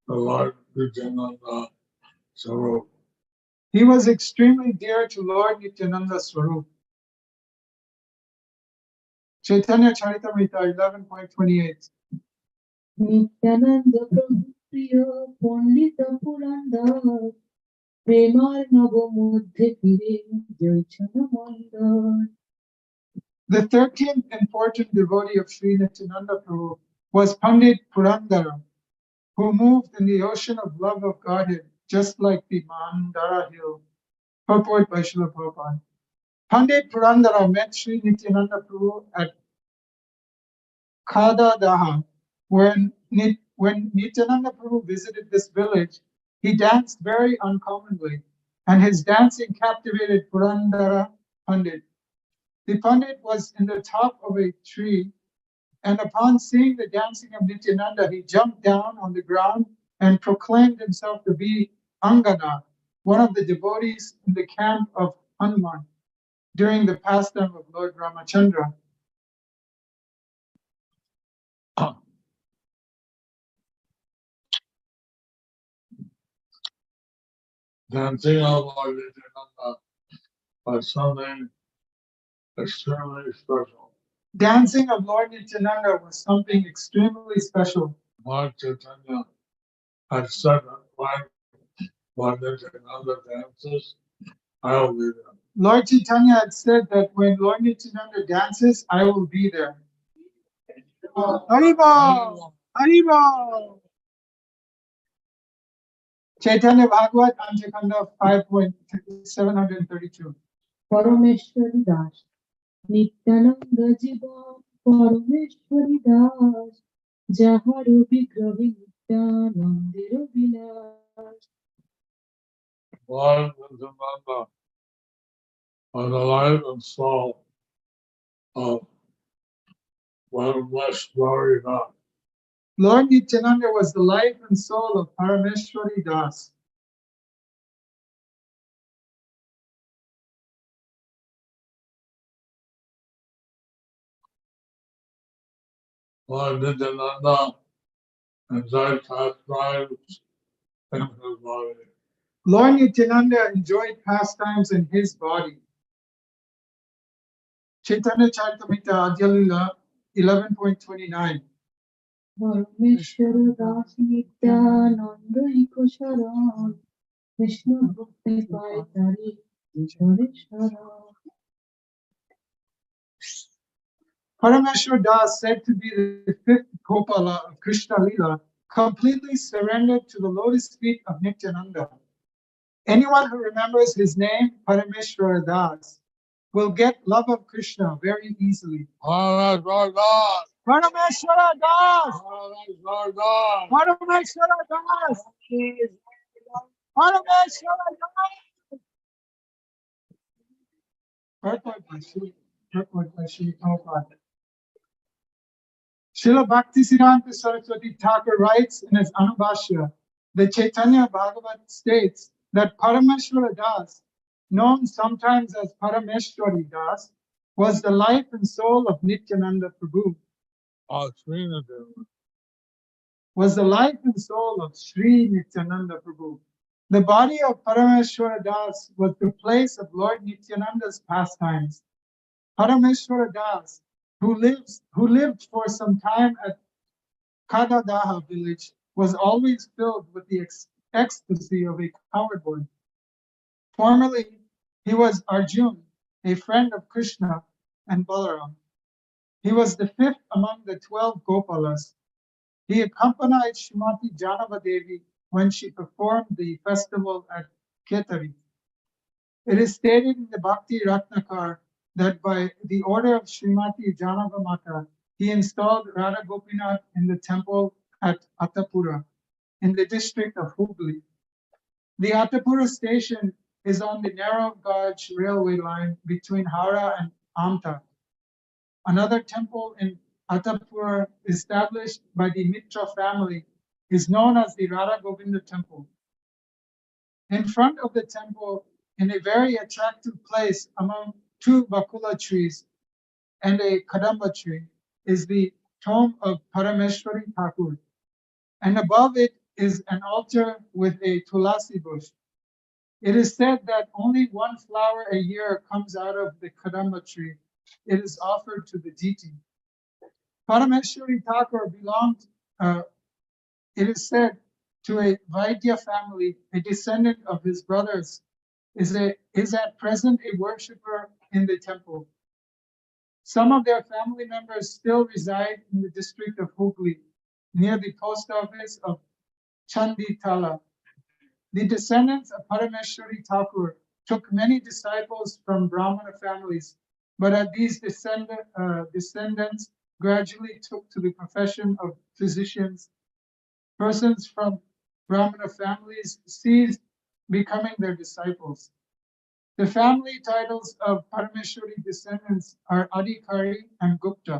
to Lord Nityananda Sarup. He was extremely dear to Lord Nityananda Swarup. Chaitanya Charitamrita 11.28. Nityānanda Prabhu Priya, Pandita Purandar, Premar Nava Muddhe Pire, Jaichana Mandar. The 13th important devotee of Sri Nityananda Prabhu was Pandit Purandara, who moved in the ocean of love of Godhead, just like the Mandara hill. Purport by Srila Prabhupada. Pandit Purandara met Sri Nityananda Prabhu at Khadadaha. When Nityananda Prabhu visited this village, he danced very uncommonly, and his dancing captivated Purandara Pandit. The Pandit was in the top of a tree, and upon seeing the dancing of Nityananda, he jumped down on the ground and proclaimed himself to be Angana, one of the devotees in the camp of Hanuman during the pastime of Lord Ramachandra. Dancing on Lord Nityananda was something extremely special. Dancing of Lord Nityananda was something extremely special. Lord Chaitanya had said that when Lord Nityananda dances, I will be there. Lord Chaitanya had said that when Lord Nityananda dances, I will be there. Haribol! Haribol! Chaitanya Bhagavat Antikanda 5.732. Parameshwari Das, Nityananda Jiva, Parameshwari Das, Jaharu Vigrahi Nityanandero Vilas. Lord Nityananda was the life and soul of Parameshwari Das. Lord Nityananda was the life and soul of Parameshwari Das. Lord Nityānanda enjoyed pastimes in his body. Lord Nityananda enjoyed pastimes in his body. Chaitanya Charitamrita Adya Lila 11.29. পরমেশ্বর দাস নিত্যানন্দ শরণ কৃষ্ণ ভক্তি পায় তারি ঈশ্বরের শরণ। Parameshwar Das, said to be the fifth Gopala of Krishna Lila, completely surrendered to the lotus feet of Nityananda. Anyone who remembers his name, Parameshwar Das, will get love of Krishna very easily. Parameshwar Das. Parameshwar Das! Parameshwar Das. Parameshwar Das! Parameshwar Das! Purport by Sri Prabhupada. Srila Bhaktisiddhanta Saraswati Thakur writes in his Anubhashya, the Chaitanya Bhagavat states that Parameshwara Das, known sometimes as Parameshwari Das, was the life and soul of Nityananda Prabhu. Was the life and soul of Sri Nityananda Prabhu. The body of Parameshwara Das was the place of Lord Nityananda's pastimes. Parameshwara Das, who lived for some time at Kadadaha village, was always filled with the ecstasy of a cowherd boy. Formerly, he was Arjun, a friend of Krishna and Balaram. He was the fifth among the 12 Gopalas. He accompanied Srimati Janava Devi when she performed the festival at Ketari. It is stated in the Bhakti Ratnakar that by the order of Srimati Janava Mata, he installed Radha Gopinath in the temple at Attapura, in the district of Hubli. The Attapura station is on the narrow gauge railway line between Hara and Amta. Another temple in Attapura, established by the Mitra family, is known as the Radha Govinda temple. In front of the temple, in a very attractive place among two bakula trees and a kadamba tree, is the tomb of Parameshwari Thakur, and above it is an altar with a tulasi bush. It is said that only one flower a year comes out of the kadamba tree. It is offered to the deity. Parameshwari Thakur belonged, it is said, to a Vaidya family. A descendant of his brothers is at present a worshipper in the temple. Some of their family members still reside in the district of Hubli, near the post office of Chanditala. The descendants of Parameshwari Thakur took many disciples from Brahmana families, but as these descendants gradually took to the profession of physicians, persons from Brahmana families ceased becoming their disciples. The family titles of Parameshwari descendants are Adhikari and Gupta.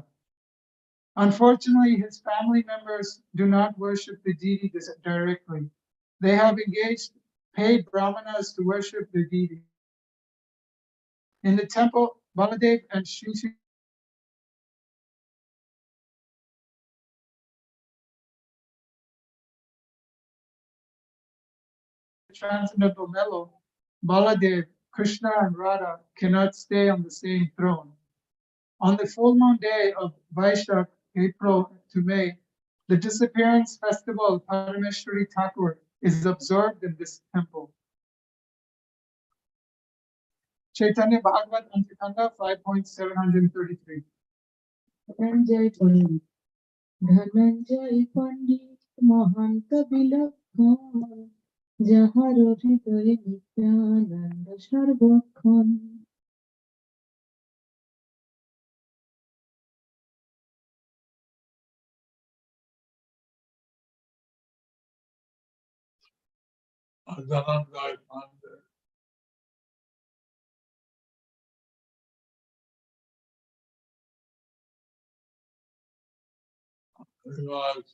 Unfortunately, his family members do not worship the deity directly. They have engaged paid brahmanas to worship the deity. In the temple, Baladev and Shri Transcendental Mellow, Baladev, Krishna and Radha cannot stay on the same throne. On the full moon day of Vaishak, April to May, the disappearance festival of Parameshwari Thakur is observed in this temple. Chaitanya Bhagavat Antikanda 5.733. Dhananjay পণ্ডিত ধনঞ্জয় পণ্ডিত মহান্ত বিলক্ষণ যাহার হৃদয়ে নিত্যানন্দ সর্বক্ষণ। Nityānanda Pandit. He was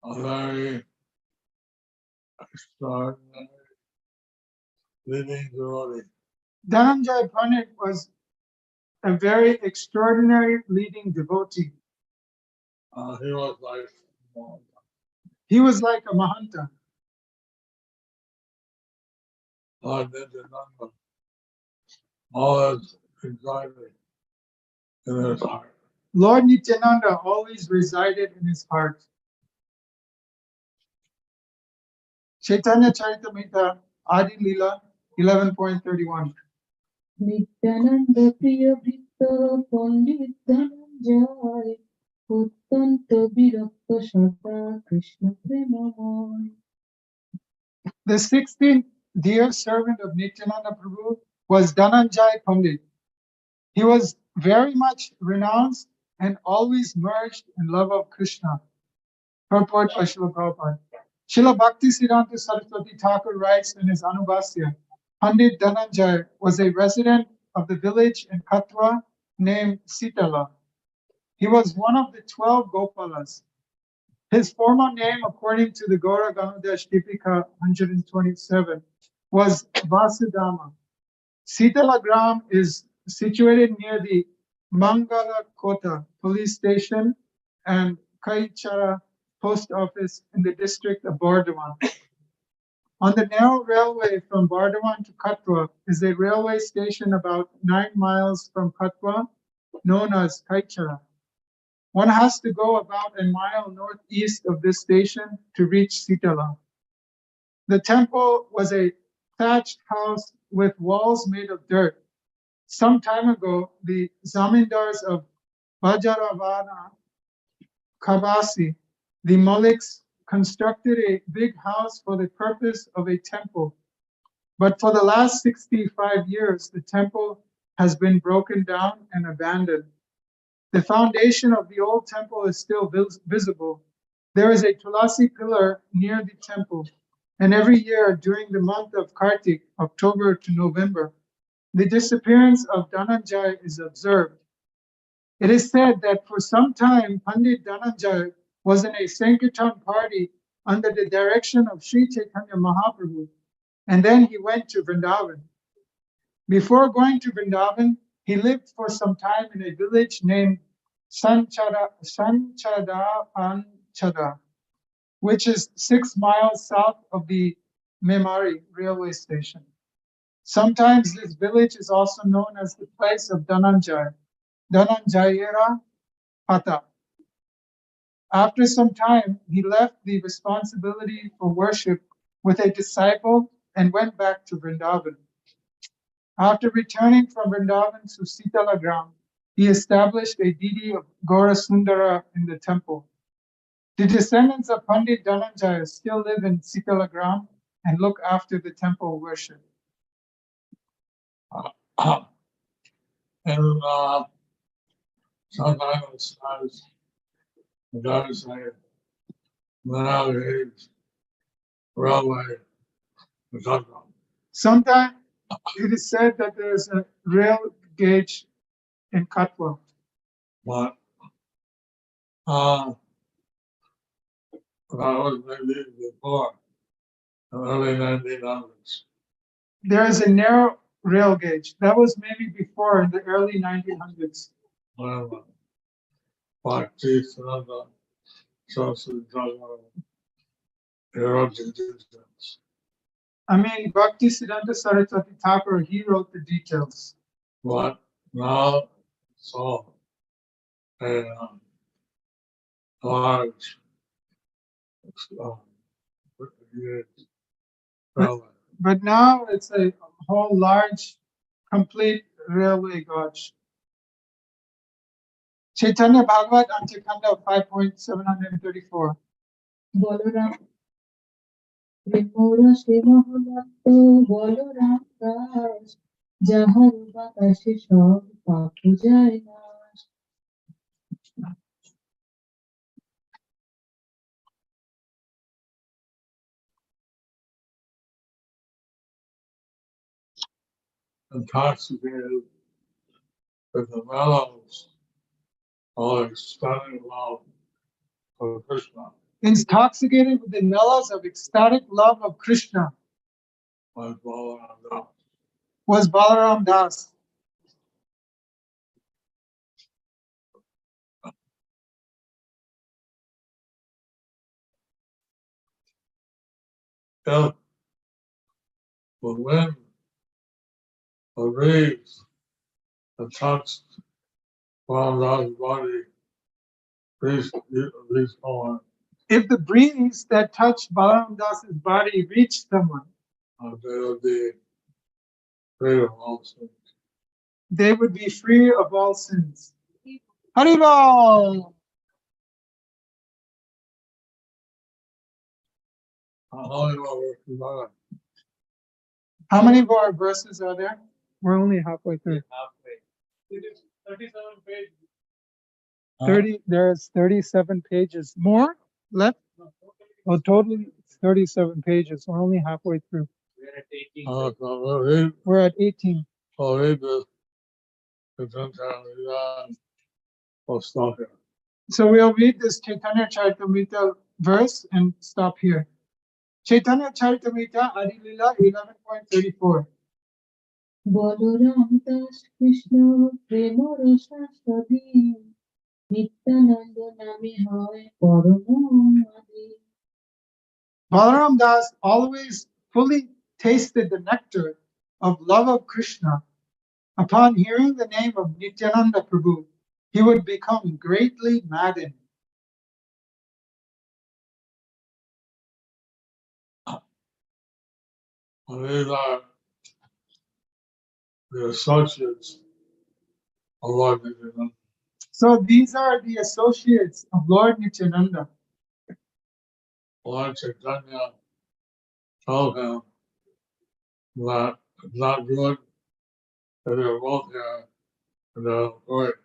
a very extraordinary living devotee. Dhananjay Pandit was a very extraordinary leading devotee. He was like He was like a Mahanta. Lord Nityānanda, always residing in his heart. Lord Nityānanda always resided in his heart. Chaitanya Charitamrita, Adi Leela, 11.31. Nityānanda priya bhikta pandit dhananjaya Uttanta virakta sada Krishna premamoy. The 16th dear servant of Nityananda Prabhu was Dhananjay Pandit. He was very much renounced and always merged in love of Krishna. Purport by Srila Prabhupada. Srila Bhakti Siddhanta Saraswati Thakur writes in his Anubhasya, Pandit Dhananjay was a resident of the village in Katwa named Sitala. He was one of the 12 Gopalas. His formal name, according to the Gaura Ganudesh Dipika 127, was Vasudama. Sitala Gram is situated near the Mangala Kota police station and Kaichara post office in the district of Bardhaman. On the narrow railway from Bardhaman to Katwa is a railway station about 9 miles from Katwa, known as Kaichara. One has to go about a mile northeast of this station to reach Sitala. The temple was a thatched house with walls made of dirt. Some time ago, the zamindars of Bajaravana Kabasi, the Maliks, constructed a big house for the purpose of a temple. But for the last 65 years, the temple has been broken down and abandoned. The foundation of the old temple is still visible. There is a Tulasi pillar near the temple, and every year during the month of Kartik, October to November, the disappearance of Dhananjay is observed. It is said that for some time, Pandit Dhananjay was in a Sankirtan party under the direction of Sri Chaitanya Mahaprabhu, and then he went to Vrindavan. Before going to Vrindavan, he lived for some time in a village named Sanchadapanchada, which is 6 miles south of the Memari railway station. Sometimes this village is also known as the place of Dhananjay, Dhananjayera Pata. After some time, he left the responsibility for worship with a disciple and went back to Vrindavan. After returning from Vrindavan to Sitala Gram, he established a deity of Gaura Sundara in the temple. The descendants of Pandit Dhananjaya still live in Sitala Gram and look after the temple worship. And sometimes there's a nowadays railway to Katwa. Sometimes it is said that there is a rail gauge in Katwa. But that was maybe before the early 1900s. There is a narrow rail gauge. That was maybe before in the early 1900s. When Bhakti Siddhanta Saraswati Thakur wrote the details. I mean, Bhakti Siddhanta Saraswati Thakur, he wrote the details. But now it's all a large railway. But now it's a whole large, complete railway gauge. Chaitanya Bhagavat Antikanda 5.734. Balaram Premora Shemahalato Balaram Das Jahar Bakashe Shab Papu Jainas. Intoxicated with the mellows of ecstatic love of Krishna Intoxicated with the mellows of ecstatic love of Krishna was Balaram Das. was Balaram Das. If the wind, the breeze, the touched Ramdas' body reached someone, If the breeze that touched Balaram Das's body reached someone, they would be free of all sins. they would be free of all sins. Haribol! How many more verses are How many more verses are there? We're only halfway through. It is 37 pages. 30, there's 37 pages. More left? Oh, totally it's 37 pages. We're only halfway through. We're at 18. I'll read this. I'll stop here. So we'll read this Chaitanya Charitamrita verse and stop here. Chaitanya Charitamrita Adi Lila 11.34. Balaram Das Krishna প্রেম রসাস্বাদী নিত্যানন্দ নামে হয় পরম আদি Balaram Das always fully tasted the nectar of love of Krishna. Upon hearing the name of Nityānanda Prabhu, he would become greatly maddened. These are the associates of Lord Nityānanda. So these are the associates of Lord Nityānanda. Lord Chaitanya told him that it's not good that they're both here and they're great.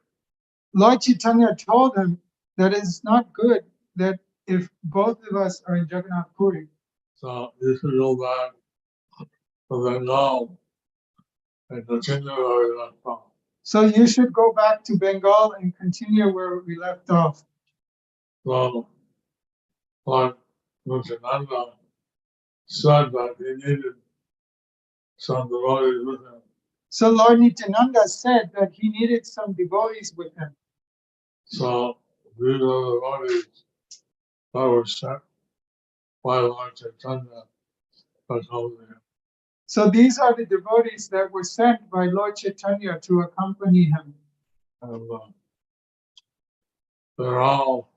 Lord Chaitanya told him that it's not good that if both of us are in Jagannath Puri. So you should go back to Bengal and continue where we left off. So you should go back to Bengal and continue where we left off. So Lord Nityānanda said that he needed some devotees with him. So Lord Nityānanda said that he needed some devotees with him. So these are the devotees that were sent by Lord Chaitanya to accompany him. So these are the devotees that were sent by Lord Chaitanya to accompany him. And they're all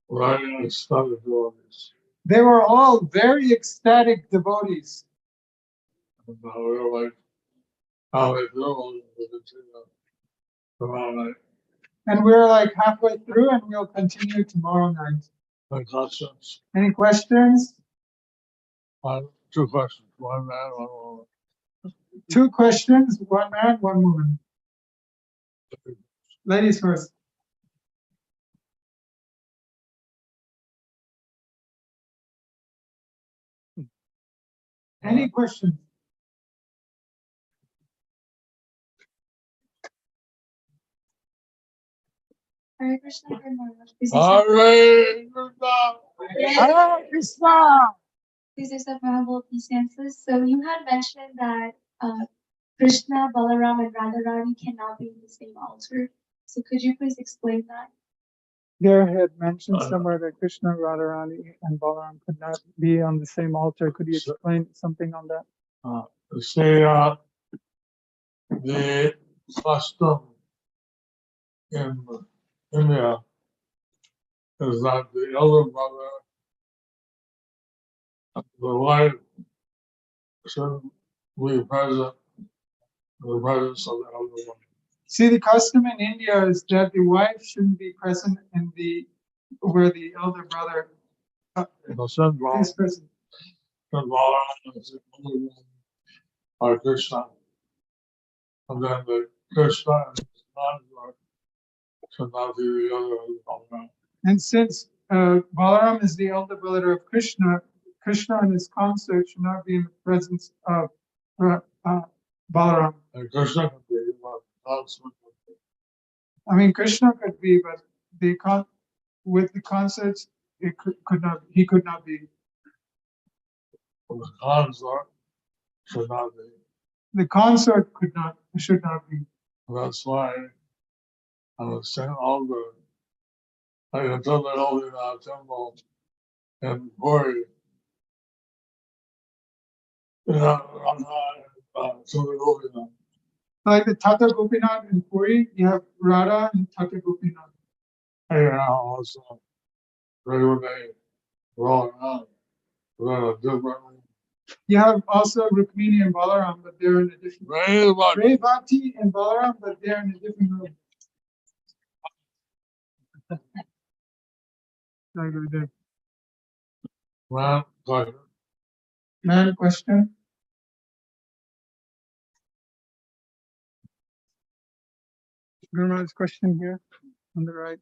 writing ecstatic devotees. They were all very ecstatic devotees. And we were like, how they feel will continue tomorrow night. And we're like halfway through and we'll continue tomorrow night. Any questions? Any questions? Two questions. One man, one woman. Two questions, one man, one woman. Ladies first. Any questions? Hare Krishna, Hare Hare Krishna. Hare Krishna! These are some memorable stanzas. So you had mentioned that Krishna, Balaram, and Radharani cannot be in the same altar. So could you please explain that? There had mentioned somewhere that Krishna, Radharani, and Balaram could not be on the same altar. Could you explain something on that? The custom in India is that the elder brother, the wife should be present in the presence of the elder brother. See, the custom in India is that the wife shouldn't be present in where the elder brother is present. Or Krishna. And then the Krishna and his consort should not be the other. And since Balaram is the elder brother of Krishna, Krishna and his consort should not be in the presence of Balaram. And Krishna could be, but consort could be. I mean, Krishna could be, but with the consorts, he could not be. The consort should not be. The consort should not be. That's why I was saying all the, like until they opened our temple in Puri, so they opened them. Like the Tata Gopinath in Puri, you have Radha and Tata Gopinath. Hey, now also, regularly, rolling out, we're a different, You have also Rukmini and Balaram, but they're in a different very much, Ray Bhakti and Balaram, but they're in a different room. Sorry, Gurudev. man, like, Man, question? Guru Maharaj's question here on the right.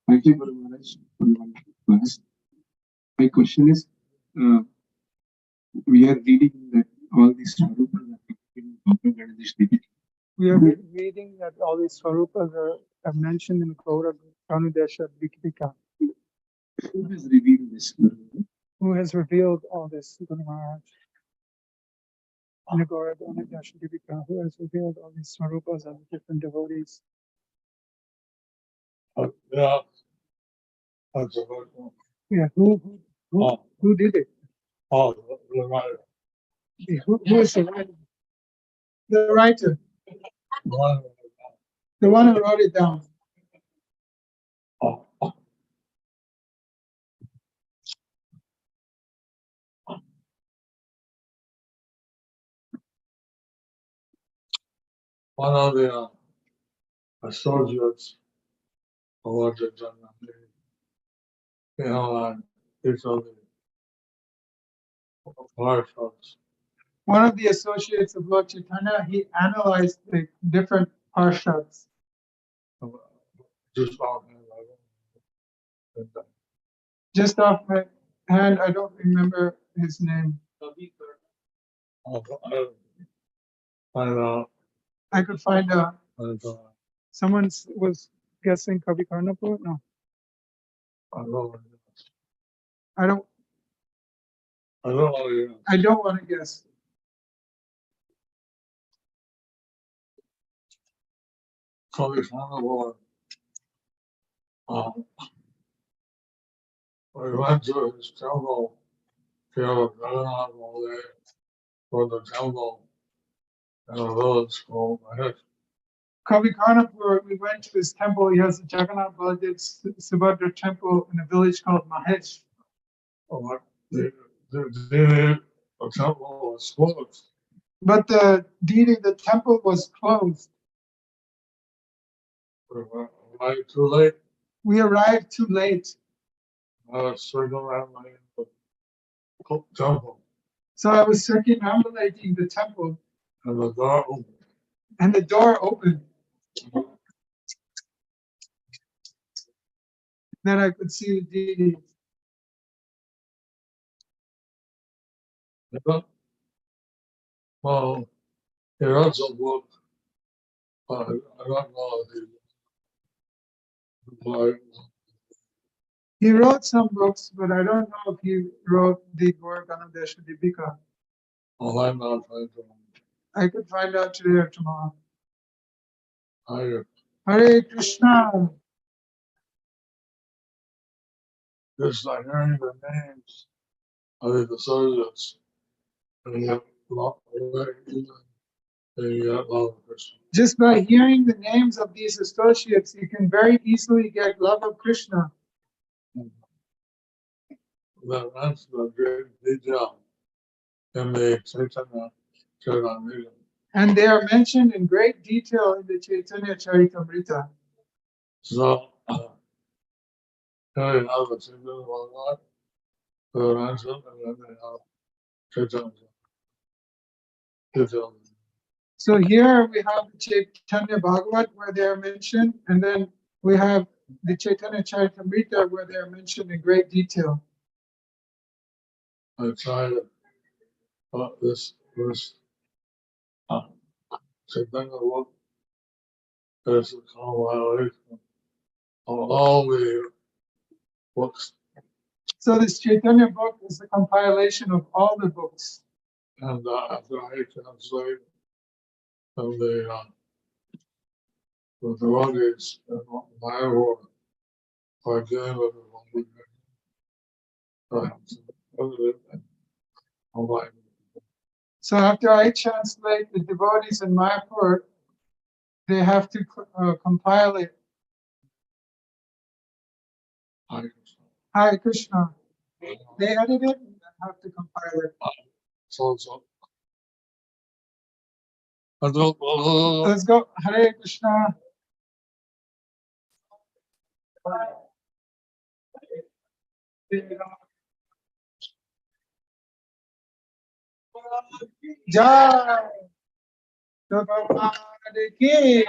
Thank you, Guru Maharaj, for the wonderful class. My question is, we are reading that all these Swarupas are in Ganesh Devi. We are reading that all these Swarupas are mentioned in Gaura Kanudesha Dikvika. Who has revealed this, Guru Maharaj? Who has revealed all this, Guru Maharaj? In the Gaura Kanudesha Dikvika, who has revealed all these Swarupas of different devotees? yeah, that's a good one. Yeah, Oh, who did it? oh, right, Who is the writer? The writer, one, the one who wrote it down. oh, one of the associates of what they've done, you know, it's on the parshas, One of the associates of Lord Chaitanya, he analyzed the different parshads. just on and Just off my hand, I don't remember his name. find out, I could find out. and Someone was guessing Kavi Karnapur. No, I don't know, I don't. I don't know, you I don't want to guess. probably found a war. We went to his temple, he had a restaurant all day for the temple and a village called Mahesh. Kavi Karnapur, we went to his temple. He has a Jagannath Baladev Subhadra temple in a village called Mahesh. The temple was closed. But the deity, the temple was closed. We were right too late. We arrived too late. I was circling around the temple So I was circumambulating the temple and the door opened. and the door opened. Then I could see the deity. Yeah. Well, he wrote some book. I don't know if like, He wrote some books, but I don't know if he wrote the Gaura Ganadesha Dipika. I'm not trying to. I could find out today or tomorrow. I Hare Krishna. just like hearing the names of the associates and you have a lot of Krishna. Just by hearing the names of these associates, you can very easily get love of Krishna. That answers a great detail in the Chaitanya Charitamrita. And they are mentioned in great detail in the Chaitanya Charitamrita. So, here you have the Chaitanya Bhagavat, the mention, and then they have Chaitanya detail. So here we have the Chaitanya Bhagavat where they are mentioned, and then we have the Chaitanya Charitamrita where they are mentioned in great detail. I tried this Chaitanya book is a compilation of all the books So this Chaitanya book is the compilation of all the books. and after I translate of the devotees in my work, I gave it a online. So after I translate the devotees in Mayapur, they have to compile it. Hare Krishna. Hare Krishna. They edit it and then have to compile it. So. Oh, Let's go. Hare Krishna. Jai. Prabhupada ki